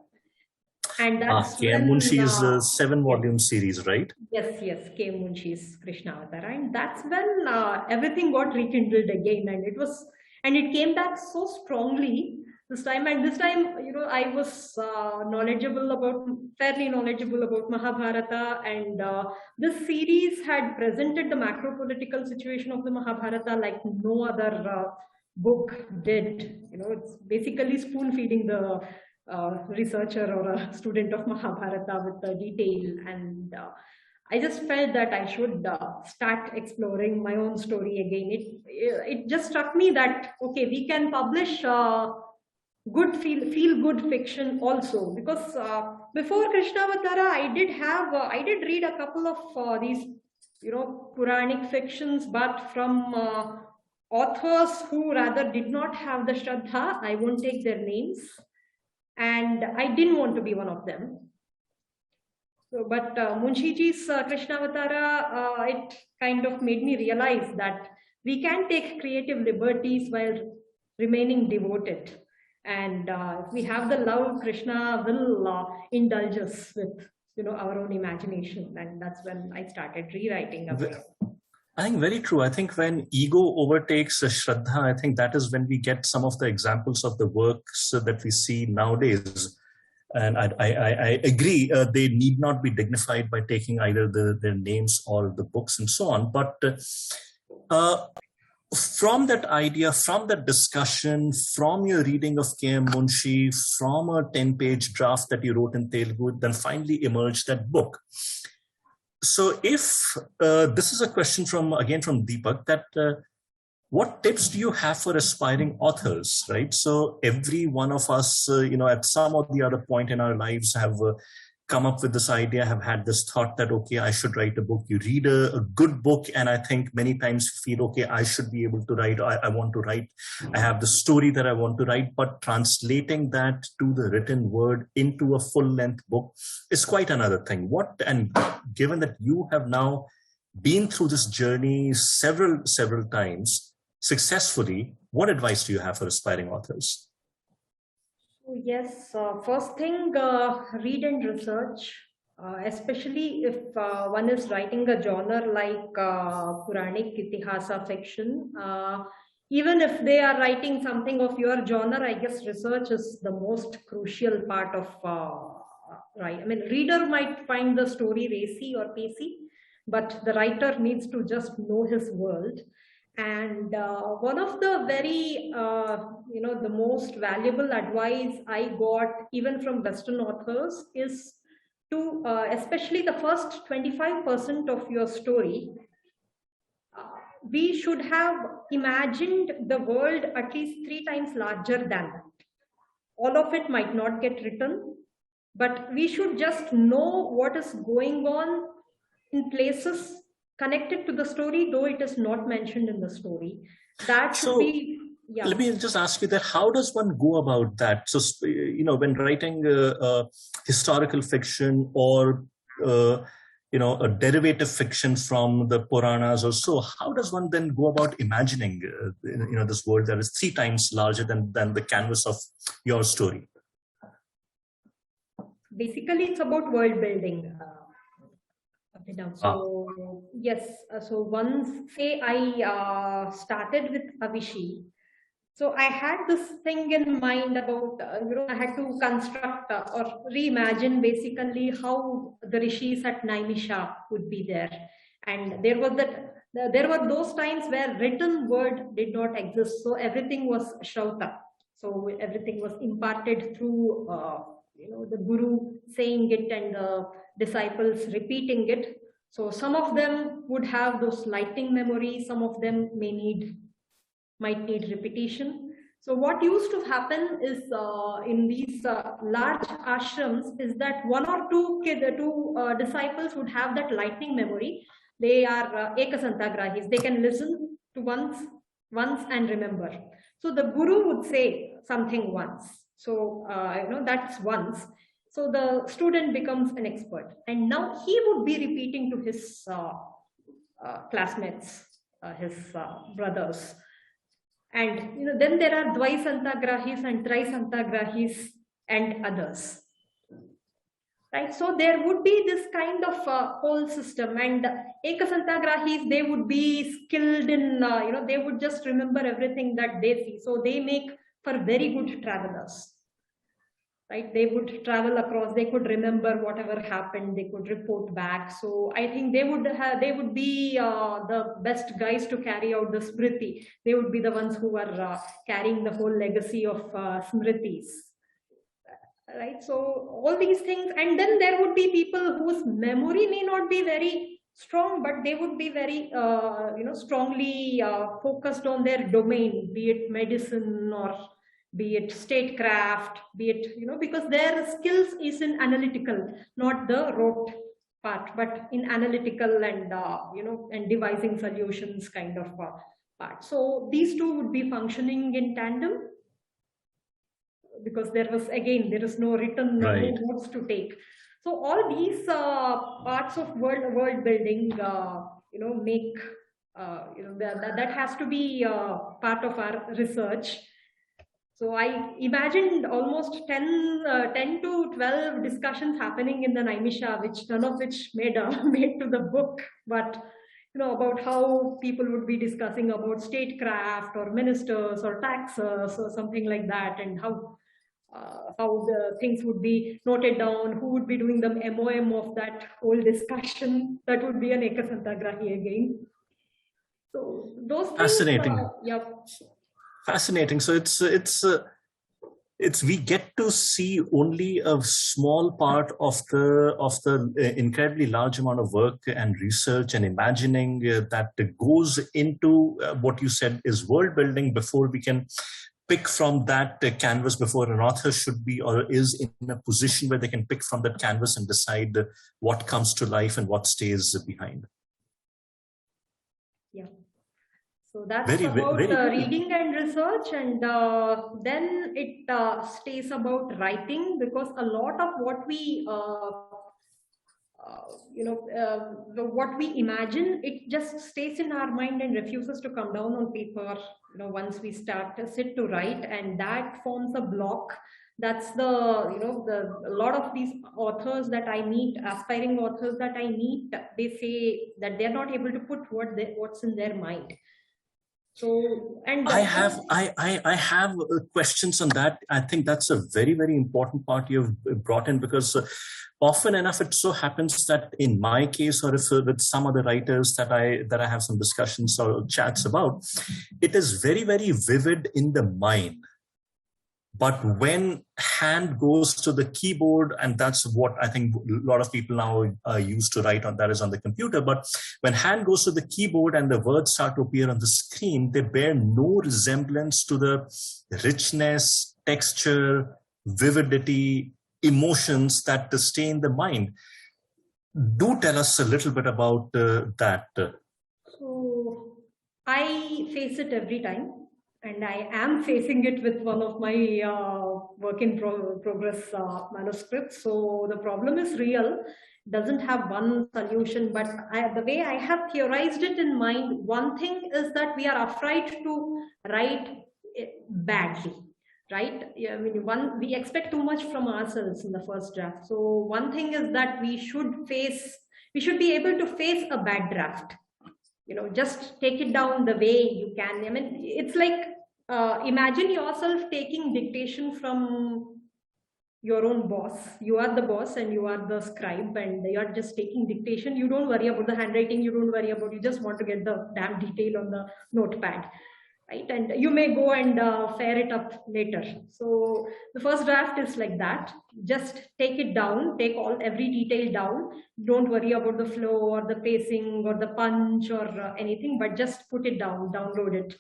And that's K.M. when, Munshi's yes, 7-volume series, right? yes, K. Munshi's Krishna Avatara. And that's when everything got rekindled again. And it came back so strongly this time. And this time, I was fairly knowledgeable about Mahabharata. And this series had presented the macro political situation of the Mahabharata like no other book did. It's basically spoon feeding the researcher or a student of Mahabharata with the detail. And I just felt that I should start exploring my own story again. It just struck me that, okay, we can publish good feel good fiction also, because before Krishna Avatara, I did read a couple of these Puranic fictions, but from authors who rather did not have the Shraddha. I won't take their names, and I didn't want to be one of them. So, but Munshiji's Krishna Avatara, it kind of made me realize that we can take creative liberties while remaining devoted. And if we have the love, Krishna will indulge us with our own imagination. And that's when I started rewriting about it. I think very true. I think when ego overtakes Shraddha, I think that is when we get some of the examples of the works that we see nowadays. And I agree, they need not be dignified by taking either their names or the books and so on. But from that idea, from that discussion, from your reading of K.M. Munshi, from a 10-page draft that you wrote in Telugu, then finally emerged that book. So if this is a question from Deepak, that what tips do you have for aspiring authors, right? So every one of us, at some or the other point in our lives have come up with this idea, have had this thought that, okay, I should write a book. You read a good book, and I think many times you feel, okay, I should be able to write, I want to write, I have the story that I want to write, but translating that to the written word into a full-length book is quite another thing. And given that you have now been through this journey several times, successfully, what advice do you have for aspiring authors? Yes, first thing, read and research, especially if one is writing a genre like Puranic Itihasa fiction. Even if they are writing something of your genre, I guess research is the most crucial part of right. I mean, reader might find the story racy or pacey, but the writer needs to just know his world. And one of the very, the most valuable advice I got even from Western authors is to, especially the first 25% of your story, we should have imagined the world at least 3 times larger than that. All of it might not get written, but we should just know what is going on in places connected to the story, though it is not mentioned in the story. That should be, yeah. Let me just ask you that, how does one go about that? So, when writing historical fiction or, a derivative fiction from the Puranas or so, how does one then go about imagining, this world that is 3 times larger than the canvas of your story? Basically, it's about world building. So yes, so once, say I started with Avishi, so I had this thing in mind about, I had to construct or reimagine basically how the rishis at Naimisha would be there. And there were those times where written word did not exist. So everything was Shrauta. So everything was imparted through, the guru saying it and the disciples repeating it. So some of them would have those lightning memories, some of them might need repetition. So what used to happen is in these large ashrams is that 1 or 2 disciples would have that lightning memory. They are ekasantagrahis. They can listen to once and remember. So the guru would say something once. So, that's once. So the student becomes an expert, and now he would be repeating to his classmates, his brothers. And then there are Dvaisantagrahis and Traisantagrahis and others. Right, so there would be this kind of whole system, and Ekasantagrahis, they would be skilled in, they would just remember everything that they see. So they make for very good travelers. Right, they would travel across, they could remember whatever happened, they could report back. So I think they would be the best guys to carry out the smriti. They would be the ones who are carrying the whole legacy of smritis. Right, so all these things. And then there would be people whose memory may not be very strong, but they would be very strongly focused on their domain, be it medicine or be it statecraft, be it, because their skills is in analytical, not the rote part, but in analytical and, and devising solutions kind of part. So these two would be functioning in tandem, because there is no written notes to take. So all these parts of world building, make, that has to be part of our research. So I imagined almost 10 to 12 discussions happening in the Naimisha, none of which made to the book, but about how people would be discussing about statecraft or ministers or taxes or something like that, and how the things would be noted down, who would be doing the MOM of that whole discussion. That would be an Ekasantagrahi again. So those fascinating. things, Fascinating. So it's we get to see only a small part of the incredibly large amount of work and research and imagining that goes into what you said is world building before we can pick from that canvas, before an author should be or is in a position where they can pick from that canvas and decide what comes to life and what stays behind. Yeah. So that's about reading and research, and then it stays about writing, because a lot of what we what we imagine, it just stays in our mind and refuses to come down on paper. Once we start to sit to write, and that forms a block. That's a lot of these authors that I meet, aspiring authors that I meet, they say that they're not able to put what's in their mind. So, and I have questions on that. I think that's a very, very important part you've brought in, because often enough it so happens that in my case, or if with some other writers that I have some discussions or chats about, it is very, very vivid in the mind. But when hand goes to the keyboard, and that's what I think a lot of people now use to write on, that is on the computer. But when hand goes to the keyboard and the words start to appear on the screen, they bear no resemblance to the richness, texture, vividity, emotions that stay in the mind. Do tell us a little bit about that. So I face it every time. And I am facing it with one of my work in progress manuscripts. So the problem is real. Doesn't have one solution, but the way I have theorized it in mind, one thing is that we are afraid to write badly, right? I mean, we expect too much from ourselves in the first draft. So one thing is that we should be able to face a bad draft. Just take it down the way you can. I mean, it's like, imagine yourself taking dictation from your own boss. You are the boss and you are the scribe, and you are just taking dictation. You don't worry about the handwriting. You don't worry about, you just want to get the damn detail on the notepad, right? And you may go and fare it up later. So the first draft is like that. Just take it down, take every detail down. Don't worry about the flow or the pacing or the punch or anything, but just put it down, download it.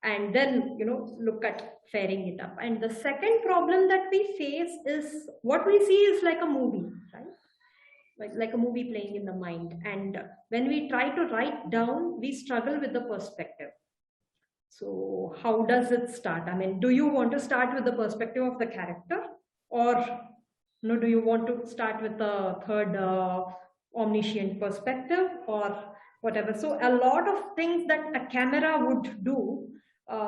And then, look at fairing it up. And the second problem that we face is, what we see is like a movie, right? Like a movie playing in the mind. And when we try to write down, we struggle with the perspective. So how does it start? I mean, do you want to start with the perspective of the character, or do you want to start with the third omniscient perspective or whatever? So a lot of things that a camera would do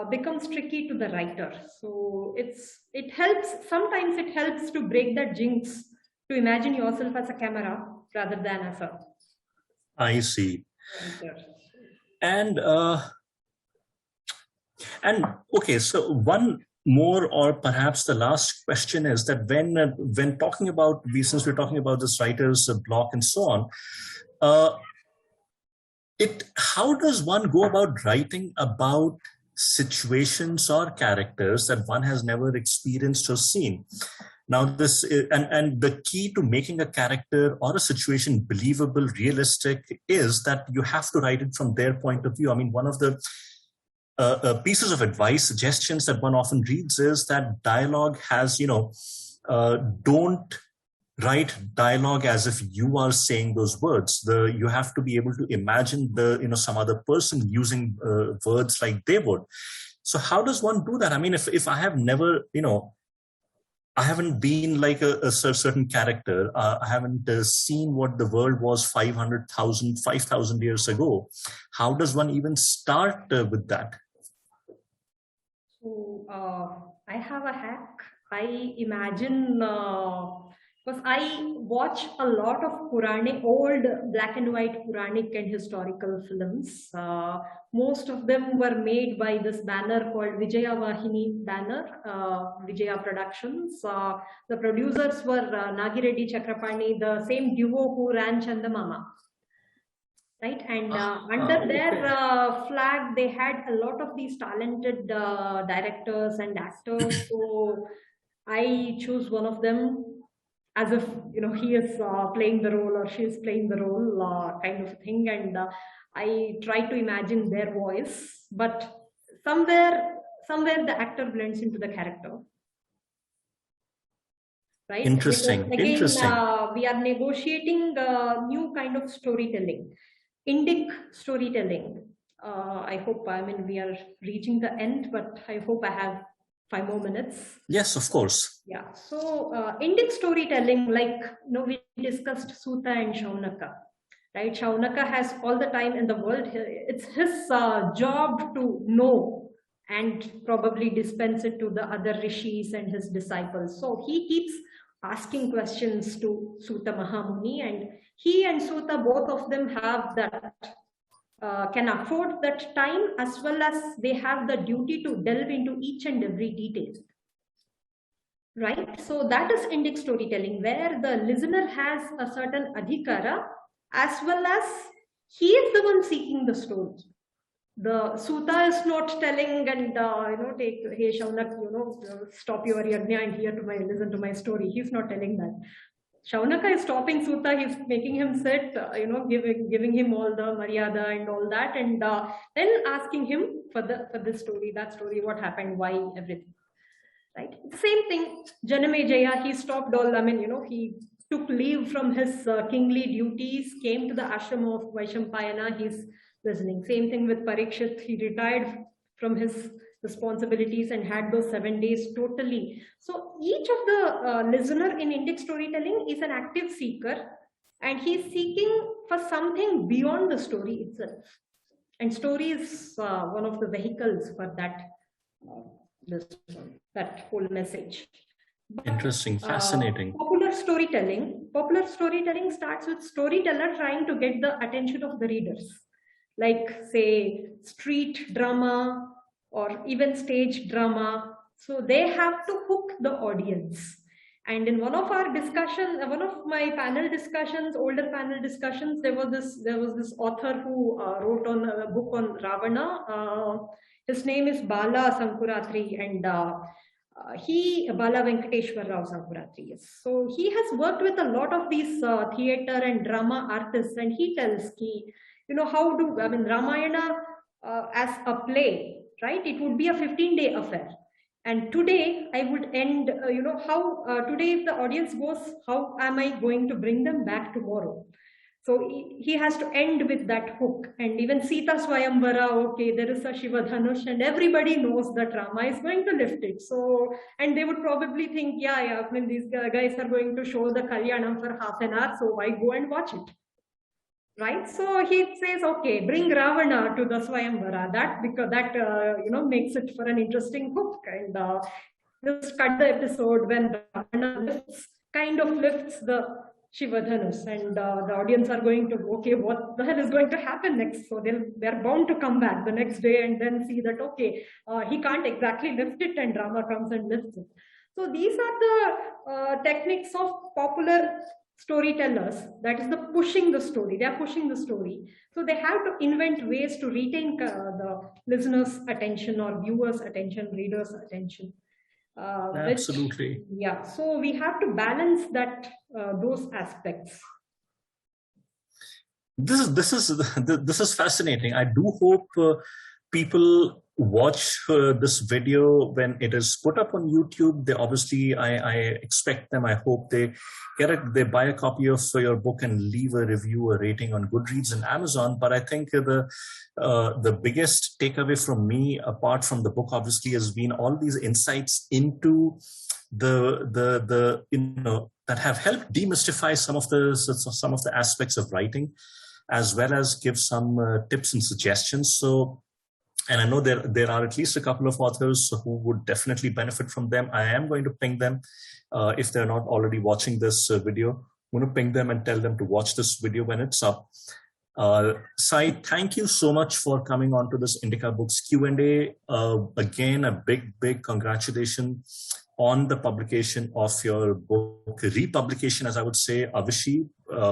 becomes tricky to the writer. So sometimes it helps to break that jinx, to imagine yourself as a camera rather than as a I see. writer. And okay, so one more, or perhaps the last question, is that when talking about, since we're talking about this writer's block and so on, how does one go about writing about situations or characters that one has never experienced or seen? Now, this and the key to making a character or a situation believable, realistic, is that you have to write it from their point of view. I mean, one of the pieces of advice, suggestions that one often reads is that dialogue has, don't write dialogue as if you are saying those words. You have to be able to imagine some other person using words like they would. So how does one do that? I mean, if I have never, I haven't been like a certain character. I haven't seen what the world was 5,000 years ago. How does one even start with that? So I have a hack. I imagine, because I watch a lot of Puranic, old black and white Puranic and historical films. Most of them were made by this banner called Vijaya Vahini banner, Vijaya Productions. The producers were Nagireddy Chakrapani, the same duo who ran Chandamama. Right, and under their flag, they had a lot of these talented directors and actors. So I choose one of them as if he is playing the role or she is playing the role, kind of thing, and I try to imagine their voice, but somewhere the actor blends into the character. Right? Interesting. Because, again, interesting. We are negotiating new kind of storytelling. Indic storytelling. I hope, we are reaching the end, but I hope I have 5 more minutes. Yes, of course. Yeah. So Indic storytelling, like, we discussed Suta and Shaunaka, right? Shaunaka has all the time in the world. It's his job to know and probably dispense it to the other rishis and his disciples. So he keeps asking questions to Suta Mahamuni, and he and Suta, both of them have that, can afford that time, as well as they have the duty to delve into each and every detail. Right? So that is Indic storytelling, where the listener has a certain adhikara, as well as he is the one seeking the story. The Suta is not telling and take, hey Shaunak, stop your yajna and listen to my story. He's not telling that. Shaunaka is stopping Suta. He's making him sit, giving him all the maryada and all that, and then asking him for this story, that story, what happened, why, everything. Right. Same thing. Janamejaya, he stopped all. He took leave from his kingly duties, came to the ashram of Vaishampayana. He's listening. Same thing with Parikshit. He retired from his responsibilities and had those 7 days totally. So each of the listener in Indic storytelling is an active seeker, and he's seeking for something beyond the story itself. And story is one of the vehicles for that. That whole message. But, interesting, fascinating. Popular storytelling starts with storyteller trying to get the attention of the readers, like say street drama or even stage drama. So they have to hook the audience. And in one of our discussions, one of my panel discussions, older panel discussions, there was this author who wrote on a book on Ravana. His name is Bala Sankuratri, and Bala Venkateshwar Rao Sankuratri. Yes. So he has worked with a lot of these theater and drama artists, and he tells Ramayana as a play, right? It would be a 15-day affair. And today I would end, today if the audience goes, how am I going to bring them back tomorrow? So he has to end with that hook. And even Sita Swayamvara, okay, there is a Shiva Dhanush, and everybody knows that Rama is going to lift it. So, and they would probably think, yeah, I mean, these guys are going to show the Kalyanam for half an hour, so why go and watch it? Right? So he says, okay, bring Ravana to the Swayamvara, that because that, makes it for an interesting hook. And just cut the episode when Ravana kind of lifts the Shiva Dhanus, and the audience are going to, okay, what the hell is going to happen next? So they're bound to come back the next day and then see that, okay, he can't exactly lift it, and Rama comes and lifts it. So these are the techniques of popular storytellers. That is the pushing the story. They are pushing the story. So they have to invent ways to retain the listener's attention, or viewers' attention, readers' attention. Absolutely. Yeah. So we have to balance that, those aspects. This is fascinating. I do hope people watch this video when it is put up on YouTube. They obviously, I expect them, I hope they buy a copy of your book and leave a review, a rating on Goodreads and Amazon. But I think the biggest takeaway from me, apart from the book, obviously, has been all these insights into that have helped demystify some of the aspects of writing, as well as give some tips and suggestions. So, and I know there are at least a couple of authors who would definitely benefit from them. I am going to ping them if they're not already watching this video. I'm going to ping them and tell them to watch this video when it's up. Sai, thank you so much for coming on to this Indica Books Q&A. Again, a big congratulations on the publication of your book, republication, as I would say, Avishi,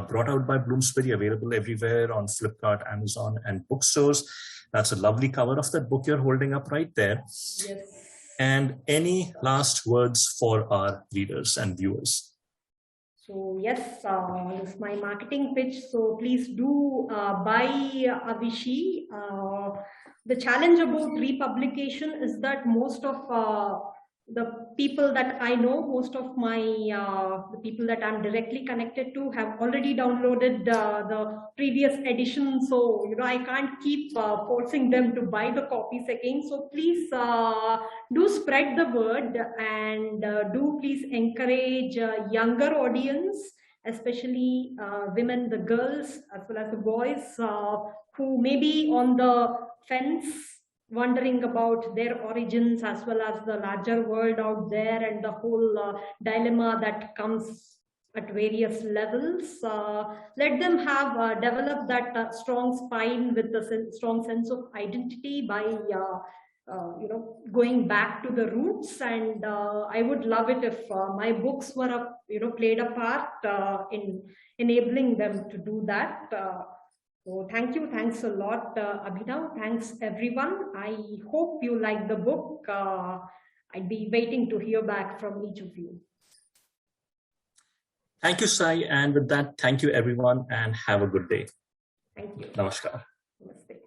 brought out by Bloomsbury, available everywhere on Flipkart, Amazon, and bookstores. That's a lovely cover of that book you're holding up right there. Yes. And any last words for our readers and viewers? So yes, this is my marketing pitch. So please do buy Avishi. The challenge about republication is that most of the people that I know, most of my the people that I'm directly connected to, have already downloaded the previous edition. So I can't keep forcing them to buy the copies again. So please do spread the word, and do please encourage younger audience, especially women, the girls, as well as the boys who may be on the fence, wondering about their origins, as well as the larger world out there, and the whole dilemma that comes at various levels. Let them have developed that strong spine with the strong sense of identity by going back to the roots. And I would love it if my books were played a part in enabling them to do that. So thanks a lot, Abhinav. Thanks everyone. I hope you like the book. I'd be waiting to hear back from each of you. Thank you, Sai. And with that, thank you everyone, and have a good day. Thank you. Namaskar. Namaste.